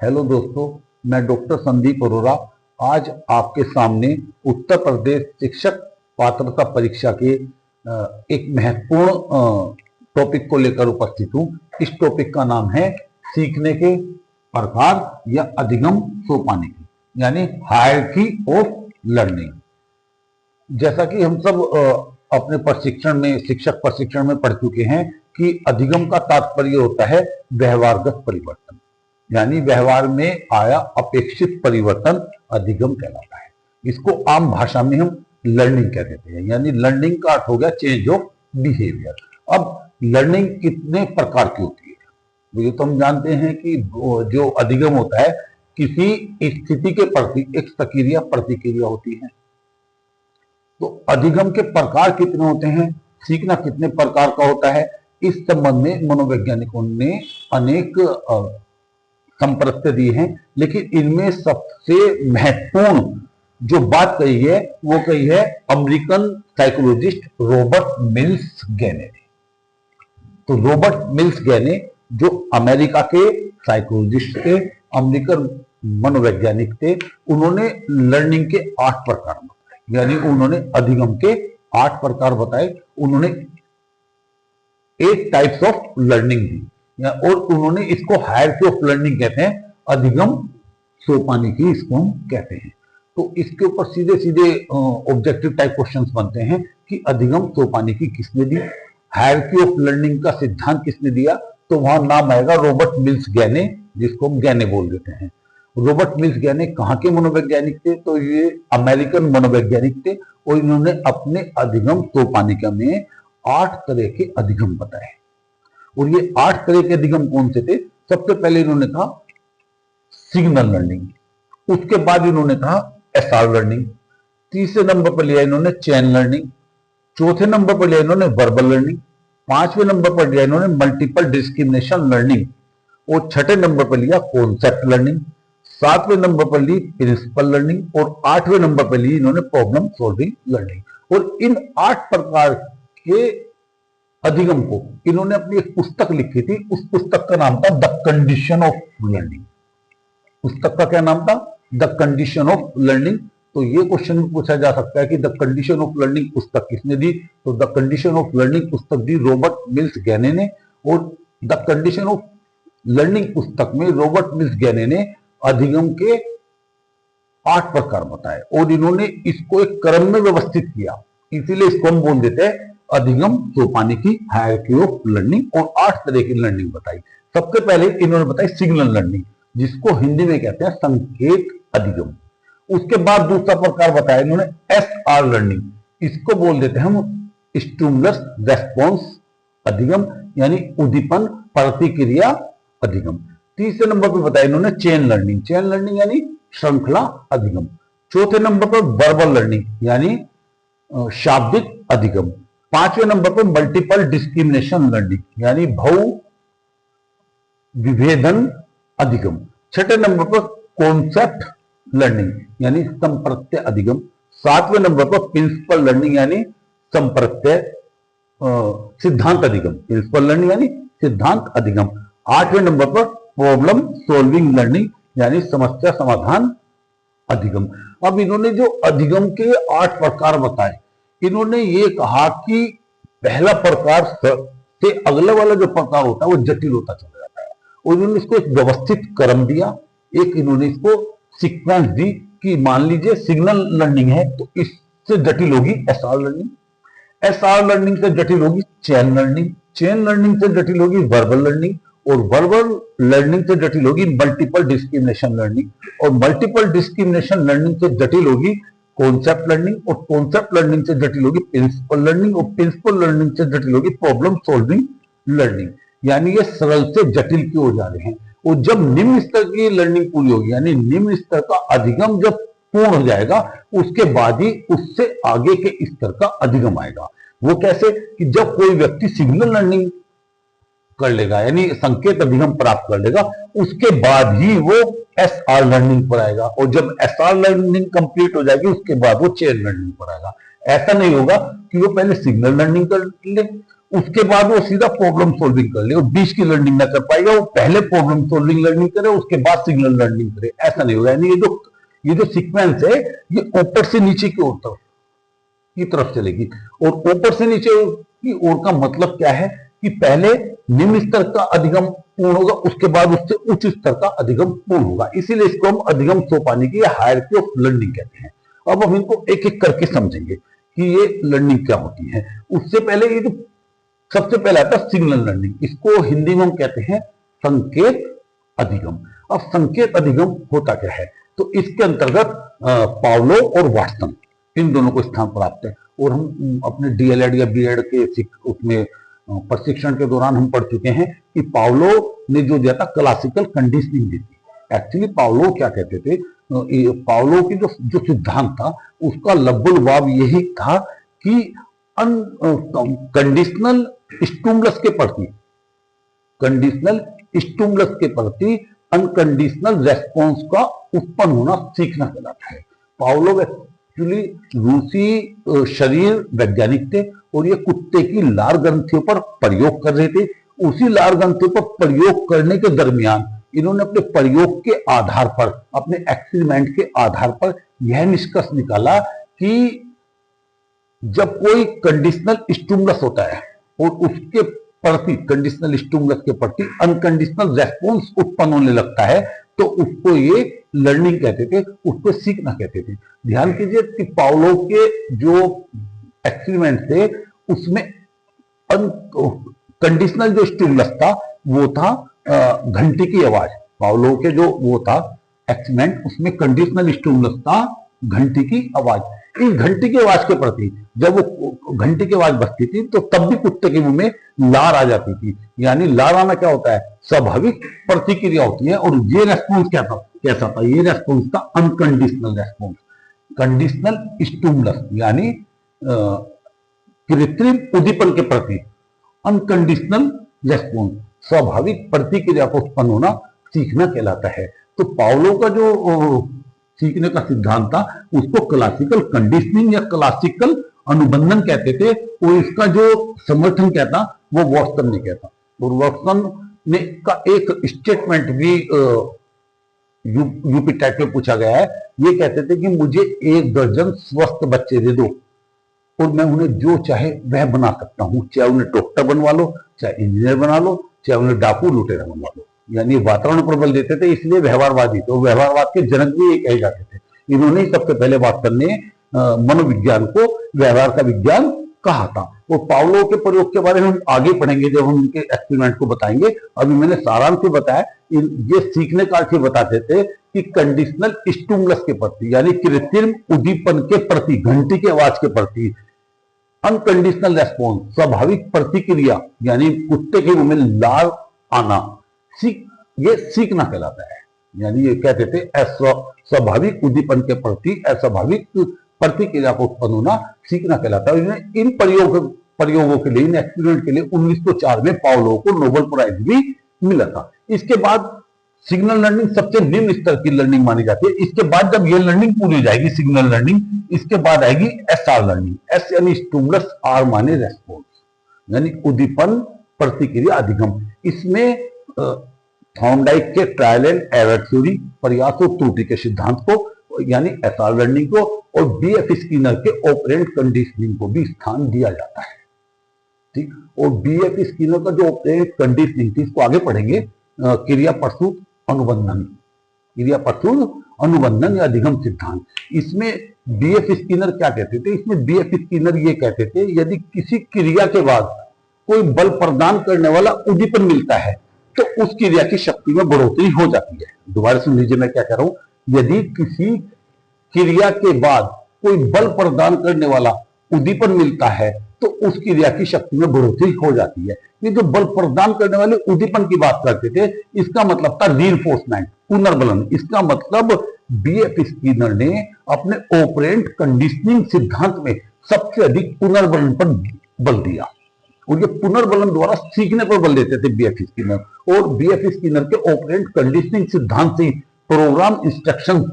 Hello दोस्तों, मैं doctor Sandeep Arora आज आपके सामने उत्तर प्रदेश शिक्षक पात्रता परीक्षा के एक महत्वपूर्ण टॉपिक को लेकर उपस्थित हूँ। इस टॉपिक का नाम है सीखने के प्रकार या अधिगम सोपानिकी, यानी हायरार्की ऑफ लर्निंग। जैसा कि हम सब अपने प्रशिक्षण में, शिक्षक प्रशिक्षण में पढ़ चुके हैं कि अधिगम का तात्पर्य होता है व्यवहारगत परिवर्तन, यानी व्यवहार में आया अपेक्षित परिवर्तन अधिगम कहलाता है। इसको आम भाषा में हम लर्निंग कह देते हैं, यानी लर्निंग का अर्थ हो गया चेंज ऑफ बिहेवियर। अब लर्निंग कितने प्रकार की होती है, ये तो हम जानते हैं कि जो अधिगम होता है किसी स्थिति के प्रति एक सक्रिय प्रतिक्रिया होती है। तो अधिगम के प्रकार कितने होते हैं, सीखना कितने प्रकार का होता है, इस संबंध में मनोवैज्ञानिकों ने अनेक संप्रत्य दी हैं। लेकिन इनमें सबसे महत्वपूर्ण जो बात कही है वो कही है अमेरिकन साइकोलॉजिस्ट रॉबर्ट मिल्स गैने ने। तो रॉबर्ट मिल्स गैने जो अमेरिका के साइकोलॉजिस्ट थे, अमेरिकन मनोवैज्ञानिक थे, उन्होंने लर्निंग के 8 प्रकार बताए, यानी उन्होंने अधिगम के 8 प्रकार बताए। उन्होंने 8 टाइप्स ऑफ लर्निंग दी और उन्होंने इसको हायरार्की ऑफ लर्निंग कहते हैं, अधिगम सोपानिकी इसको हम कहते हैं। तो इसके ऊपर सीधे सीधे ऑब्जेक्टिव टाइप क्वेश्चंस बनते हैं कि अधिगम सोपानिकी किसने दी, हायरार्की ऑफ लर्निंग का सिद्धांत किसने दिया। तो वहां नाम आएगा रॉबर्ट मिल्स गैने, जिसको हम गैने बोल देते हैं। रॉबर्ट मिल्स गैने कहाँ के मनोवैज्ञानिक थे, तो ये अमेरिकन मनोवैज्ञानिक थे और इन्होंने अपने अधिगम सोपानिका में 8 तरह के अधिगम बताए। और ये 8 तरह के अधिगम कौन से थे? सबसे पहले इन्होंने कहा सिग्नल लर्निंग, उसके बाद इन्होंने कहा एसआर लर्निंग, तीसरे नंबर पर लिया इन्होंने चेन लर्निंग, चौथे नंबर पर लिया इन्होंने वर्बल लर्निंग, 5वें नंबर पर लिया इन्होंने मल्टीपल डिस्क्रिमिनेशन लर्निंग और 6ठे नंबर पर लिया कॉन्सेप्ट लर्निंग, 7वें नंबर पर ली प्रिंसिपल लर्निंग और 8वें नंबर पर ली इन्होंने प्रॉब्लम सॉल्विंग लर्निंग। और इन 8 प्रकार के अधिगम को इन्होंने अपनी एक पुस्तक लिखी थी, उस पुस्तक का नाम था द कंडीशन ऑफ लर्निंग। पुस्तक का क्या नाम था? The condition of learning. तो ये क्वेश्चन पूछा जा सकता है कि द कंडीशन ऑफ लर्निंग पुस्तक किसने दी? तो द कंडीशन ऑफ लर्निंग पुस्तक दी रॉबर्ट मिल्स गैने ने। और द कंडीशन ऑफ लर्निंग पुस्तक में रॉबर्ट मिल्स गैने ने अधिगम के 8 प्रकार बताए और इन्होंने इसको एक क्रम में व्यवस्थित किया, इसीलिए इसको हम बोल देते हैं अधिगम सोपानिकी, हायरार्की ऑफ लर्निंग। और 8 तरह की लर्निंग बताई। सबसे पहले इन्होंने बताई सिग्नल लर्निंग, जिसको हिंदी में कहते हैं संकेत अधिगम। उसके बाद दूसरा प्रकार बताया इन्होंने एसआर लर्निंग, इसको बोल देते हैं हम स्टिमुलस रेस्पॉन्स अधिगम, यानी उद्दीपन प्रतिक्रिया अधिगम। तीसरे नंबर पर बताया इन्होंने चेन लर्निंग, चेन लर्निंग यानी श्रृंखला अधिगम। चौथे नंबर पर वर्बल लर्निंग यानी शाब्दिक अधिगम। 5वें नंबर पर मल्टीपल डिस्क्रिमिनेशन लर्निंग यानी बहु विभेदन अधिगम। 6ठे नंबर पर कॉन्सेप्ट लर्निंग यानी संप्रत्यय अधिगम। 7वें नंबर पर प्रिंसिपल लर्निंग यानी संप्रत्यय सिद्धांत अधिगम, प्रिंसिपल लर्निंग यानी सिद्धांत अधिगम। 8वें नंबर पर प्रॉब्लम सॉल्विंग लर्निंग यानी समस्या समाधान अधिगम। अब इन्होंने जो अधिगम के 8 प्रकार बताए, इन्होंने ये कहा कि पहला प्रकार से अगला वाला जो प्रकार होता है वो जटिल होता चला जाता है और इन्होंने इसको एक व्यवस्थित क्रम दिया, एक इन्होंने इसको सीक्वेंस दी कि मान लीजिए सिग्नल लर्निंग है तो इससे जटिल होगी एसआर लर्निंग, एसआर लर्निंग से जटिल होगी चेन लर्निंग, चेन लर्निंग से जटिल होगी वर्बल लर्निंग और वर्बल लर्निंग से जटिल होगी मल्टीपल डिस्क्रिमिनेशन लर्निंग और मल्टीपल डिस्क्रिमिनेशन लर्निंग से जटिल होगी कॉन्सेप्ट लर्निंग और कॉन्सेप्ट लर्निंग से जटिल होगी प्रिंसिपल लर्निंग और प्रिंसिपल लर्निंग से जटिल होगी प्रॉब्लम सॉल्विंग लर्निंग। यानी ये सरल से जटिल की ओर जा रहे हैं। और जब निम्न स्तर की लर्निंग पूरी होगी, यानी निम्न स्तर का अधिगम जब पूर्ण हो जाएगा, उसके बाद ही उससे आगे के स्तर का अधिगम आएगा। वो कैसे? कि जब कोई व्यक्ति सिग्नल लर्निंग कर लेगा यानी संकेत अधिगम प्राप्त कर लेगा, उसके बाद ही वो एसआर लर्निंग पर आएगा और जब एसआर लर्निंग कंप्लीट हो जाएगी उसके बाद वो चेन लर्निंग पर आएगा। ऐसा नहीं होगा कि वो पहले सिग्नल लर्निंग कर ले उसके बाद वो सीधा प्रॉब्लम सोल्विंग कर ले और बीच की लर्निंग ना कर पाएगा, वो पहले प्रॉब्लम सोल्विंग लर्निंग करे उसके बाद सिग्नल लर्निंग करे, ऐसा नहीं होगा। यानी ये जो सीक्वेंस है ये ऊपर से नीचे की तरफ चलेगी। और ऊपर से नीचे की ओर का मतलब क्या है कि पहले निम्न स्तर का अधिगम पूर्ण होगा, उसके बाद उससे उच्च स्तर का अधिगम पूर्ण होगा। इसीलिए इसको हम अधिगम सोपानी की हायरार्की ऑफ लर्निंग कहते हैं। अब हम इनको एक एक करके समझेंगे कि ये लर्निंग क्या होती है। उससे पहले ये जो सबसे पहले आता है सिग्नल लर्निंग, इसको हिंदी में हम कहते हैं संकेत अधिगम। अब संकेत अधिगम होता क्या है, तो इसके अंतर्गत पावलोव और वाटसन इन दोनों को स्थान प्राप्त है। और हम अपने डीएलएड या बीएड के उसमें प्रशिक्षण के दौरान हम पढ़ चुके हैं कि पावलोव ने जो दिया था क्लासिकल कंडीशनिंग दी थी। एक्चुअली पावलोव क्या कहते थे, पावलोव की जो सिद्धांत था उसका लब्बुलबाब यही था कि कंडीशनल स्टिमुलस के प्रति अनकंडीशनल रेस्पॉन्स का उत्पन्न होना सीखना कहलाता है। पावलोव एक्चुअली रूसी शरीर वैज्ञानिक थे और ये कुत्ते की लार ग्रंथियों पर प्रयोग कर रहे थे। उसी लार ग्रंथियों पर प्रयोग करने के दरमियान इन्होंने अपने प्रयोग के आधार पर, अपने एक्सपेरिमेंट के आधार पर यह निष्कर्ष निकाला कि जब कोई कंडीशनल स्टिमुलस होता है और उसके प्रति, कंडीशनल स्टिमुलस के प्रति अनकंडीशनल रेस्पॉन्स उत्पन्न होने लगता है, तो उसको ये लर्निंग कहते थे, उसको सीखना कहते थे। ध्यान कीजिए कि पावलोव के जो एक्सपेरिमेंट थे उसमें कंडीशनल जो स्टिमुलस था वो था घंटी की आवाज। पावलोव के जो वो था एक्सपेरिमेंट, उसमें कंडीशनल स्टिमुलस था घंटी की आवाज। इस घंटी की आवाज के प्रति जब वो घंटी की आवाज बजती थी तो तब भी कुत्ते के मुंह में लार आ जाती थी। यानी लार आना क्या होता है, स्वाभाविक प्रतिक्रिया होती है। और ये रेस्पॉन्स कैसा था, ये रेस्पॉन्स था अनकंडीशनल रेस्पॉन्स। कंडीशनल स्टिमुलस यानी कृत्रिम उद्दीपन के प्रति अनकंडीशनल रेस्पॉन्स, स्वाभाविक प्रतिक्रिया को उत्पन्न होना सीखना कहलाता है। तो पावलोव का जो सीखने का सिद्धांत था उसको क्लासिकल कंडीशनिंग या क्लासिकल अनुबंधन कहते थे। और इसका जो समर्थन कहता वो वाटसन ने कहता। और वाटसन ने का एक स्टेटमेंट भी यूपी टेट में पूछा गया है। ये कहते थे कि मुझे 1 दर्जन स्वस्थ बच्चे दे दो और मैं उन्हें जो चाहे वह बना सकता हूं, चाहे उन्हें डॉक्टर बनवा लो, चाहे इंजीनियर बना लो, चाहे उन्हें डाकू लुटेरा बनवा लो। यानी वातावरण पर बल देते थे, इसलिए व्यवहारवादी। तो व्यवहारवाद के जनक भी ये कहे जाते थे। इन्होंने ही सबसे पहले वाटसन ने मनोविज्ञान को व्यवहार का विज्ञान कहा था। और पावलोव के प्रयोग के बारे में हम आगे पढ़ेंगे जब हम उनके एक्सपेरिमेंट को बताएंगे। अभी मैंने सारांश में बताया, ये सीखने का अर्थ बताते थे कि कंडीशनल स्टिमुलस के प्रति यानी कृत्रिम उद्दीपन के प्रति, घंटी की आवाज के प्रति अनकंडीशनल रेस्पॉन्स, स्वाभाविक प्रतिक्रिया यानी कुत्ते के मुंह में लार आना, ये सीखना कहलाता है। यानी ये कहते थे स्वाभाविक उद्दीपन के प्रति अस्वाभाविक प्रतिक्रिया को उत्पन्न होना सीखना कहलाता है। इन प्रयोगों के लिए, इन एक्सपेरिमेंट के लिए 1904 में पावलोव को नोबेल प्राइज भी मिला था। इसके बाद सिग्नल लर्निंग सबसे निम्न स्तर की लर्निंग मानी जाती है। इसके बाद जब ये लर्निंग पूरी हो जाएगी सिग्नल लर्निंग, इसके बाद आएगी एसआर लर्निंग। एस यानी स्टिमुलस, आर माने रेस्पॉन्स, यानी उद्दीपन प्रतिक्रिया अधिगम। इसमें थॉर्नडाइक के ट्रायल एंड एरर थ्योरी, प्रयास और त्रुटि के सिद्धांत को यानी एसआर लर्निंग को, और बीएफ स्किनर के ऑपरेंट कंडीशनिंग को भी स्थान दिया जाता है। ठीक। और बीएफ स्किनर का जो ऑपरेंट कंडीशनिंग थी, इसको आगे पढ़ेंगे। क्रिया प्रसूत अनुबंधन, क्रिया प्रसूत अनुबंधन या अधिगम सिद्धांत। इसमें बीएफ स्किनर क्या कहते थे, इसमें बीएफ स्किनर ये कहते थे यदि किसी क्रिया के बाद कोई बल प्रदान करने वाला उद्दीपन मिलता है तो उस क्रिया की शक्ति में बढ़ोतरी हो जाती है। दोबारा सुन लीजिए मैं क्या कह रहा हूं। यदि किसी क्रिया के बाद कोई बल प्रदान करने वाला उद्दीपन मिलता है तो उस क्रिया की शक्ति में बढ़ोतरी हो जाती है। ये जो बल प्रदान करने वाले उद्दीपन की बात करते थे, इसका मतलब था रीइंफोर्समेंट, पुनर्बलन। इसका मतलब बीएफ स्किनर ने अपने ऑपरेंट कंडीशनिंग सिद्धांत में सबसे अधिक पुनर्बलन पर बल दिया। और ये पुनर्बलन द्वारा सीखने पर बल देते थे बीएफ स्किनर। और बीएफ स्किनर के ऑपरेंट कंडीशनिंग सिद्धांत से प्रोग्राम इंस्ट्रक्शन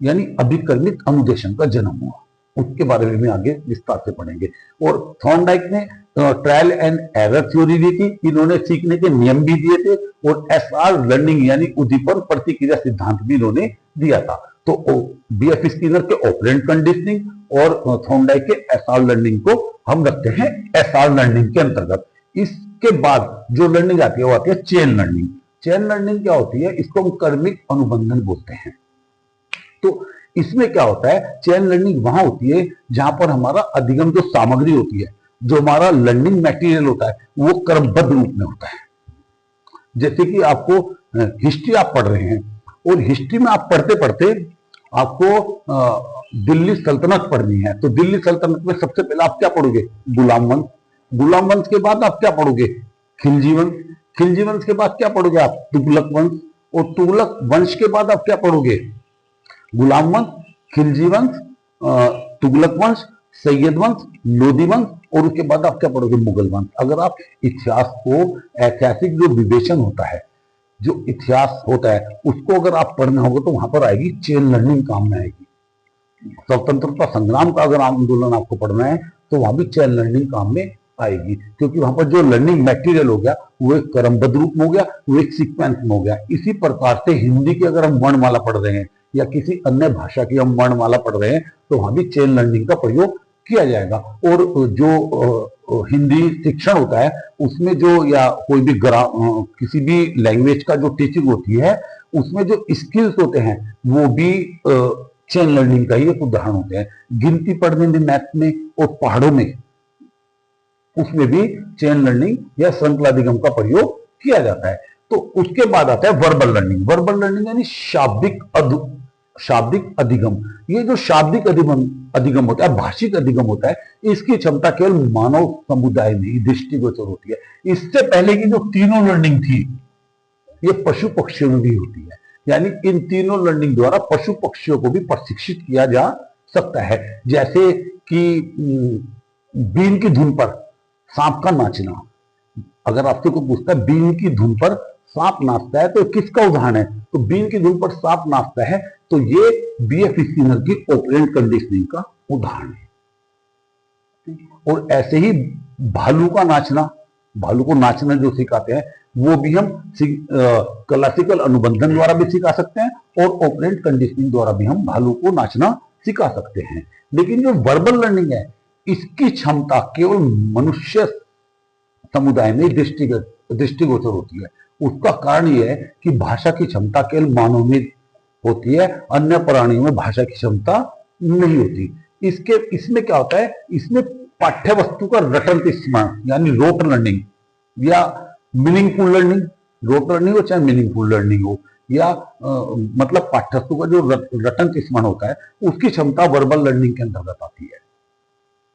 यानी अभिकर्मित अनुदेशन का जन्म हुआ। उसके बारे में आगे विस्तार से पढ़ेंगे। और थॉर्नडाइक ने ट्रायल एंड एरर थ्योरी दी थी, इन्होंने सीखने के नियम भी दिए थे, और एसआर लर्निंग यानी उद्दीपन प्रतिक्रिया सिद्धांत भी इन्होंने दिया था। तो बीएफ स्किनर के ऑपरेंट कंडीशनिंग और थॉर्नडाइक के एसआर लर्निंग को हम रखते हैं एसआर लर्निंग के अंतर्गत। इसके बाद जो लर्निंग आती है वो आती है चेन लर्निंग। चेन लर्निंग क्या होती है? इसको हम कर्मिक अनुबंधन बोलते हैं। तो इसमें क्या होता है? चेन लर्निंग वहां होती है जहां पर हमारा अधिगम जो सामग्री होती है, जो हमारा लर्निंग मटेरियल होता है, वो क्रमबद्ध रूप में होता है। जैसे कि आपको हिस्ट्री आप पढ़ रहे हैं, और हिस्ट्री में आप पढ़ते पढ़ते आपको दिल्ली सल्तनत पढ़नी है, तो दिल्ली सल्तनत में सबसे पहले आप क्या पढ़ोगे? गुलाम वंश। गुलाम वंश के बाद आप क्या पढ़ोगे? खिलजी वंश। खिलजी वंश के बाद क्या पढ़ोगे आप? तुगलक वंश। और तुगलक वंश के बाद आप क्या पढ़ोगे? गुलाम वंश, खिलजी वंश, तुगलक वंश, सैयद वंश, लोधी वंश, और उसके बाद आप क्या पढ़ोगे? मुगल वंश। अगर आप इतिहास को, ऐतिहासिक जो विवेचन होता है, जो इतिहास होता है, उसको अगर आप पढ़ना होगा तो वहां पर आएगी चेन लर्निंग काम में आएगी। स्वतंत्रता संग्राम का अगर आंदोलन आपको पढ़ना है तो वहां भी चेन लर्निंग काम में आएगी, क्योंकि वहां पर जो लर्निंग मटेरियल हो गया वो एक क्रमबद्ध रूप में हो गया, वो एक सीक्वेंस में हो गया। इसी प्रकार से हिंदी की अगर हम वर्णमाला पढ़ रहे हैं या किसी अन्य भाषा की हम वर्णमाला पढ़ रहे हैं तो वहां भी चेन लर्निंग का प्रयोग किया जाएगा। और जो हिंदी शिक्षण होता है उसमें जो, या कोई भी किसी भी लैंग्वेज का जो टीचिंग होती है, उसमें जो स्किल्स होते हैं वो भी चेन लर्निंग का ही एक उदाहरण होते हैं। गिनती पढ़ने में, मैथ में और पहाड़ों में, उसमें भी चेन लर्निंग या श्रृंखलाधिगम का प्रयोग किया जाता है। तो उसके बाद आता है वर्बल लर्निंग। वर्बल लर्निंग यानी शाब्दिक अधिगम। ये जो शाब्दिक अधिगम होता है, भाषिक अधिगम होता है, इसकी क्षमता केवल मानव समुदाय में ही दृष्टिगोचर होती है। इससे पहले की जो तीनों लर्निंग थी, ये पशु पक्षियों में भी होती है। यानी इन तीनों लर्निंग द्वारा पशु पक्षियों को भी प्रशिक्षित किया जा सकता है। जैसे कि बीन की धुन पर सांप का नाचना। अगर आपसे कोई पूछता है बीन की धुन पर सांप नाचता है तो किसका उदाहरण है, तो बीन की धुन पर सांप नाचता है, तो ये बीएफ स्किनर की ऑपरेंट कंडीशनिंग का उदाहरण है। और ऐसे ही भालू का नाचना, भालू को नाचना जो सिखाते हैं वो भी हम क्लासिकल अनुबंधन द्वारा भी सिखा सकते हैं, और ऑपरेंट कंडीशनिंग द्वारा भी हम भालू को नाचना सिखा सकते हैं। लेकिन जो वर्बल लर्निंग है, इसकी क्षमता केवल मनुष्य समुदाय में दृष्टिगोचर होती है। उसका कारण यह है कि भाषा की क्षमता केवल मानव में होती है, अन्य प्राणियों में भाषा की क्षमता नहीं होती। इसमें क्या होता है? इसमें पाठ्य वस्तु का रटंत स्मरण यानी रोट लर्निंग या मीनिंगफुल लर्निंग, रोट लर्निंग हो चाहे मीनिंगफुल लर्निंग हो, या मतलब पाठ्य वस्तु का जो रटंत स्मरण होता है, उसकी क्षमता वर्बल लर्निंग के अंतर्गत आती है,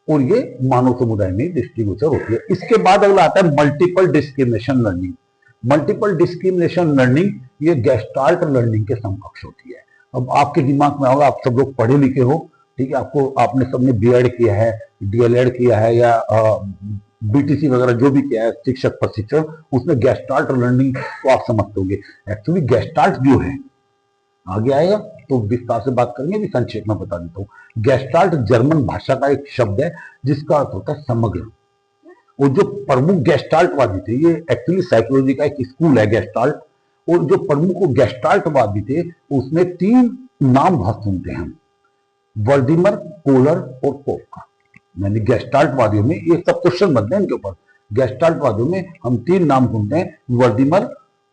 और ये मानव समुदाय में दृष्टिगोचर होती है। इसके बाद अगला आता है multiple discrimination learning. Multiple discrimination learning ये गेस्टाल्ट लर्निंग के समकक्ष होती है। अब आपके दिमाग में होगा, आप सब लोग पढ़े लिखे हो, ठीक है, आपने सबने बीएड किया है, डीएलएड किया है, या बीटीसी वगैरह जो भी किया है, शिक्षक प्रशिक्षण, उसमें गेस्टाल्ट लर्निंग को आप समझते होंगे। एक्चुअली गेस्टाल्ट जो है, आगे आएगा तो विस्तार से बात करेंगे, भी संक्षेप में बता देता हूँ। गेस्टाल्ट जर्मन भाषा का एक शब्द है जिसका अर्थ होता है समग्र। और जो प्रमुख गेस्टाल्टवादी थे, ये एक्चुअली साइकोलॉजी का एक स्कूल है गेस्टाल्ट, और जो प्रमुख गेस्टाल्टवादी थे उसमें 3 नाम बहुत सुनते हैं हम, वर्दीमर, कोलर और कोफका। यानी गेस्टाल्टवादियों में ये सब क्वेश्चन बनते हैं इनके ऊपर। गेस्टाल्टवादियों में हम 3 नाम सुनते हैं, वर्दीमर,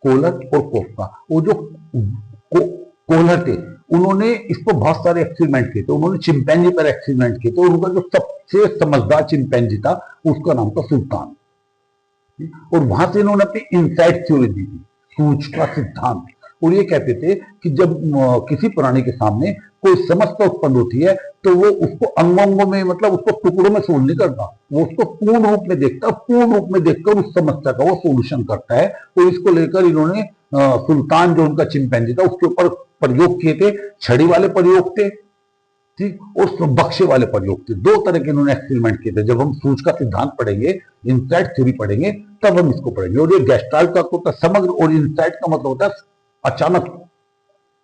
कोलर और कोफका। वो जो कोलर थे उन्होंने इस पर बहुत सारे एक्सपेरिमेंट किए थे। उन्होंने चिंपैंजी पर एक्सपेरिमेंट किए थे, और उनका जो सबसे समझदार चिंपैंजी था उसका नाम था सुल्तान। और वहां से इन्होंने अपनी इनसाइट थ्योरी दी थी, सूझ का सिद्धांत। और ये कहते थे कि जब किसी प्राणी के सामने कोई समस्या उत्पन्न होती है तो वो उसको अंगों में, मतलब उसको टुकड़ों में सोल्व नहीं करता, वो उसको पूर्ण रूप में देखता, पूर्ण रूप में देखकर उस समस्या का वो सोल्यूशन करता है। तो इसको लेकर इन्होंने सुल्तान जो उनका चिंपैंजी था उसके ऊपर प्रयोग किए थे। छड़ी वाले प्रयोग थे, ठीक, और बक्से वाले प्रयोग थे। 2 तरह के इन्होंने एक्सपेरिमेंट किए थे। जब हम सूझ का सिद्धांत पढ़ेंगे, इनसाइट थ्योरी पढ़ेंगे, तब हम इसको पढ़ेंगे। और ये गेस्टाल्ट का होता है समग्र, और इनसाइट का मतलब होता है अचानक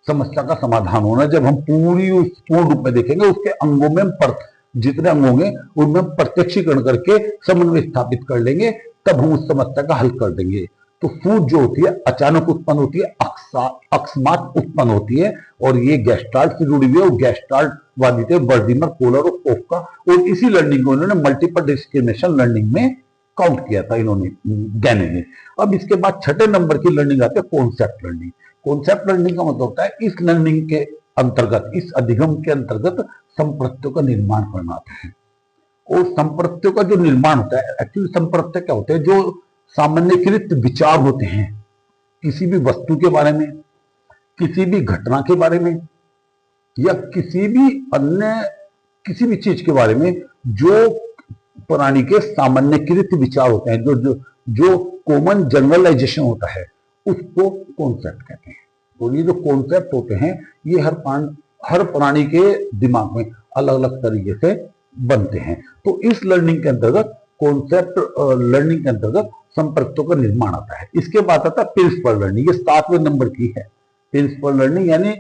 समस्या का समाधान होना। जब हम पूर्ण रूप में देखेंगे, उसके अंगों में जितने अंग होंगे उनमें प्रत्यक्षीकरण करके समन्वय स्थापित कर लेंगे, तब हम उस समस्या का हल कर देंगे। तो फूट जो होती है अचानक उत्पन्न होती है, अकस्मात उत्पन्न होती है, और ये गेस्टाल्ट से जुड़ी हुई है। और गेस्टाल्ट वादी थे बर्जीमर, कोलर और कोफ का, और इसी लर्निंग को इन्होंने मल्टीपल डिस्क्रिमिनेशन लर्निंग में काउंट किया था इन्होंने, गैने ने। अब इसके बाद छठे नंबर की लर्निंग आती है कॉन्सेप्ट लर्निंग। कॉन्सेप्ट लर्निंग का मतलब होता है इस लर्निंग के अंतर्गत, इस अधिगम के अंतर्गत संप्रत्ययों का निर्माण करना आता है। और संप्रत्ययों का जो निर्माण होता है, एक्चुअली संप्रत्यय क्या होते हैं, जो सामान्यकृत विचार होते हैं किसी भी वस्तु के बारे में, किसी भी घटना के बारे में, या किसी भी अन्य किसी भी चीज के बारे में, जो प्राणी के सामान्यकृत विचार होते हैं, जो जो जो कॉमन जनरलाइजेशन होता है, उसको कॉन्सेप्ट कहते हैं। तो ये जो कॉन्सेप्ट होते हैं ये हर प्राणी के दिमाग में अलग अलग तरीके से बनते हैं। तो इस लर्निंग के अंतर्गत, कॉन्सेप्ट लर्निंग के अंतर्गत संप्रत्ययों का निर्माण आता है। इसके बाद आता है प्रिंसिपल लर्निंग, ये 7वें नंबर की है। प्रिंसिपल लर्निंग यानी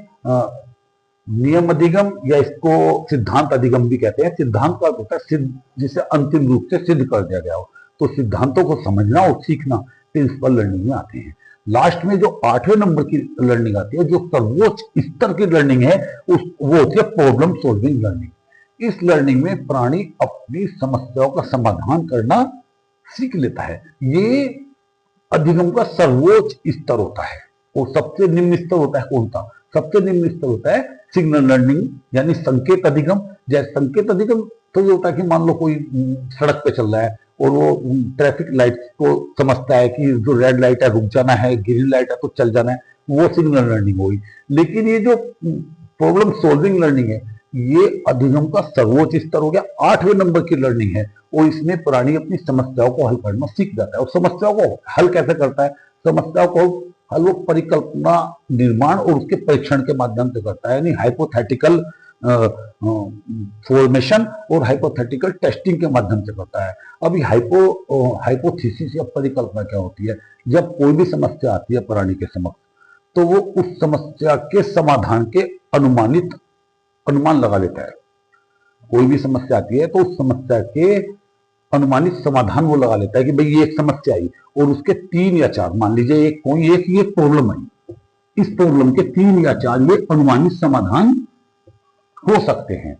नियम अधिगम, या इसको सिद्धांत अधिगम भी कहते हैं। सिद्धांत का होता है सिद्ध, जिसे अंतिम रूप से सिद्ध कर दिया गया हो। तो सिद्धांतों को समझना और सीखना प्रिंसिपल लर्निंग में आते हैं। लास्ट में जो 8वें नंबर की लर्निंग आती है, जो सर्वोच्च स्तर की लर्निंग है, वो होती है प्रॉब्लम सॉल्विंग लर्निंग। इस लर्निंग में प्राणी अपनी समस्याओं का समाधान करना सीख लेता है। ये अधिगम का सर्वोच्च स्तर होता है। और सबसे निम्न स्तर होता है कौन सा? सबसे निम्न स्तर होता है सिग्नल लर्निंग, यानी संकेत अधिगम। जैसे संकेत अधिगम तो ये होता है कि मान लो कोई सड़क पे चल रहा है और वो ट्रैफिक लाइट को समझता है कि जो रेड लाइट है रुक जाना है, ग्रीन लाइट है तो चल जाना है, वो सिग्नल लर्निंग होगी। लेकिन ये जो प्रॉब्लम सॉल्विंग लर्निंग है, ये अधिगम का सर्वोच्च स्तर हो गया। 8वें नंबर की लर्निंग है, और इसमें प्राणी अपनी समस्याओं को हल करना सीख जाता है। और समस्याओं को हल कैसे करता है? समस्याओं को हल वो परिकल्पना निर्माण और उसके परीक्षण के माध्यम से करता है, यानी हाइपोथेटिकल फॉर्मेशन और हाइपोथेटिकल टेस्टिंग के माध्यम से करता है। अभी हाइपोथेसिस या परिकल्पना क्या होती है? जब कोई भी समस्या आती है प्राणी के समक्ष, तो वो उस समस्या के समाधान के अनुमान लगा लेता है। कोई भी समस्या आती है तो उस समस्या के अनुमानित समाधान वो लगा लेता है कि भाई ये एक समस्या आई, और उसके 3 या 4, मान लीजिए एक ये प्रॉब्लम आई, इस प्रॉब्लम के 3 या 4 ये अनुमानित समाधान हो सकते हैं।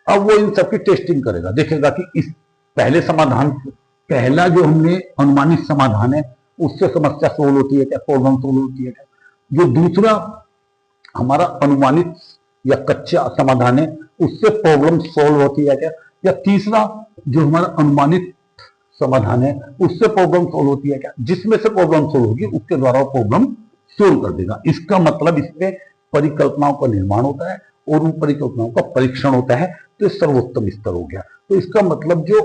अब वो इन सबकी टेस्टिंग करेगा, देखेगा कि इस पहला जो हमने अनुमानित समाधान है उससे समस्या सोल्व होती है क्या, प्रॉब्लम सोल्व होती है क्या। जो दूसरा हमारा अनुमानित या कच्चा समाधान है उससे प्रॉब्लम सोल्व होती है क्या, या तीसरा जो हमारा अनुमानित समाधान है उससे प्रॉब्लम सोल्व होती है क्या। जिसमें से प्रॉब्लम सोल्व होगी उसके द्वारा वो प्रॉब्लम सोल्व कर देगा। इसका मतलब इसमें परिकल्पनाओं का निर्माण होता है और उन परिकल्पनाओं का परीक्षण होता है। तो ये सर्वोत्तम स्तर हो गया। तो इसका मतलब जो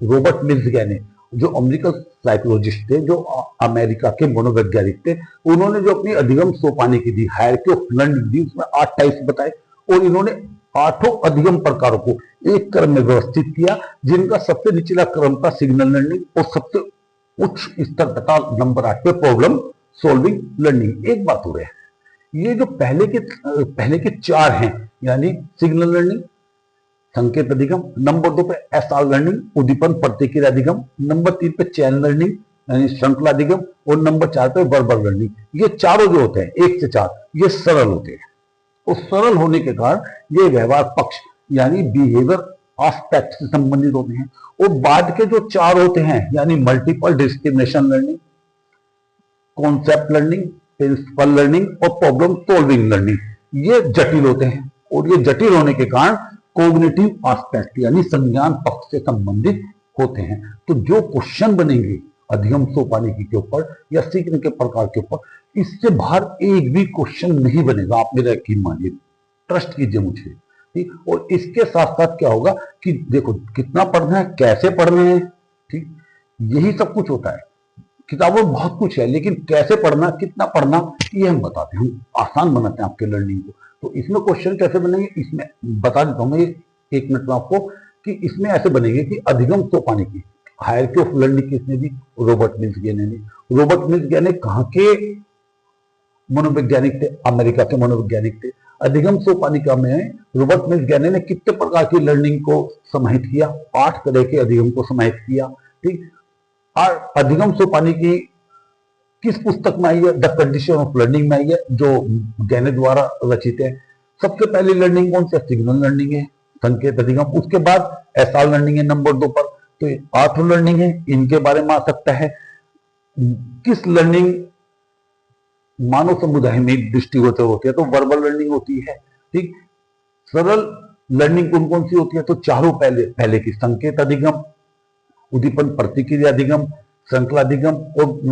रॉबर्ट मिल्सगैने, जो अमेरिकन साइकोलॉजिस्ट थे, जो अमेरिका के मनोवैज्ञानिक थे, उन्होंने जो अपनी अधिगम सोपानी की दी, हायरार्की ऑफ लर्निंग दी, उसमें 8 टाइप्स बताए, और इन्होंने 8 अधिगम प्रकारों को एक क्रम में व्यवस्थित किया, जिनका सबसे निचला क्रम था सिग्नल लर्निंग, और सबसे उच्च स्तर तथा नंबर 8 पे प्रॉब्लम सॉल्विंग लर्निंग। एक बात हो रही है, ये जो पहले के 4 हैं, यानी सिग्नल लर्निंग, संकेत अधिगम, नंबर 2 पे एसआर लर्निंग, उद्दीपन प्रतिक्रिया अधिगम, नंबर 3 पे चैन लर्निंग यानी श्रृंखला अधिगम, और नंबर 4 पे वर्बल लर्निंग। ये चारों जो होते हैं 1 से 4 ये सरल होते हैं, और सरल होने के कारण ये व्यवहार पक्ष यानी बिहेवियर एस्पेक्ट से संबंधित होते हैं। और बाद के जो 4 होते हैं, यानी multiple discrimination learning, concept learning, principle learning और प्रॉब्लम सॉल्विंग लर्निंग, ये जटिल होते हैं। और ये जटिल होने के कारण कॉग्निटिव एस्पेक्ट यानी संज्ञान पक्ष से संबंधित होते हैं। तो जो क्वेश्चन बनेंगे अधिगम सोपानी के ऊपर या सीखने के प्रकार के ऊपर, इससे बाहर एक भी क्वेश्चन नहीं बनेगा, आप मेरा यकीन मानिए, ट्रस्ट कीजिए मुझे। ठीक, और इसके साथ साथ क्या होगा कि देखो कितना पढ़ना है, कैसे पढ़ना है, ठीक, यही सब कुछ होता है। किताबों में बहुत कुछ है, लेकिन कैसे पढ़ना, कितना पढ़ना, ये हम बताते हैं, हम आसान बनाते हैं आपके लर्निंग को। तो इसमें क्वेश्चन कैसे बनेंगे, इसमें बता देता हूँ मैं 1 मिनट में आपको, कि इसमें ऐसे बनेंगे कि अधिगम सोपानी की हायरार्की ऑफ लर्निंग किसने दी? रॉबर्ट मिल्सगैने ने। रॉबर्ट मिल्सगैने कहाँ के मनोवैज्ञानिक थे? अमेरिका के मनोवैज्ञानिक थे। अधिगम सोपानिका में रॉबर्ट मिल्स ने कितने प्रकार की लर्निंग को समाहित किया? 8 तरह के अधिगम को समाहित किया। ठीक, और अधिगम सोपानिकी किस पुस्तक में आई है? द कंडीशन ऑफ लर्निंग में आई है, जो गैने द्वारा रचित है। सबसे पहली लर्निंग कौन सी? सिग्नल लर्निंग है, संकेत अधिगम। उसके बाद एसआर लर्निंग है नंबर 2 पर। तो 8 लर्निंग है, इनके बारे में आ सकता है। किस लर्निंग मानव समुदाय में दृष्टिगोचर होती है? तो वर्बल लर्निंग होती है। ठीक, सरल लर्निंग कौन कौन सी होती है? तो चारों पहले की संकेत अधिगम, उद्दीपन प्रतिक्रिया अधिगम, श्रृंखला अधिगम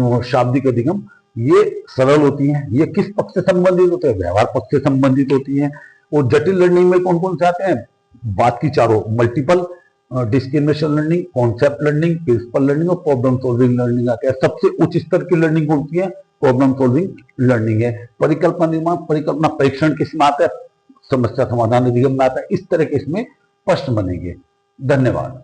और शाब्दिक अधिगम, ये सरल होती हैं। ये किस पक्ष से संबंधित होते हैं? व्यवहार पक्ष से संबंधित होती हैं। और जटिल लर्निंग में कौन कौन से आते हैं? बात की चारों, multiple discrimination learning, concept learning, principle learning और प्रॉब्लम सॉल्विंग लर्निंग आते हैं। सबसे उच्च स्तर की लर्निंग होती है प्रॉब्लम सॉल्विंग लर्निंग है। परिकल्पना निर्माण, परिकल्पना परीक्षण किसमें आता है? समस्या समाधान अधिगम में आता है। इस तरह के इसमें प्रश्न बनेंगे। धन्यवाद।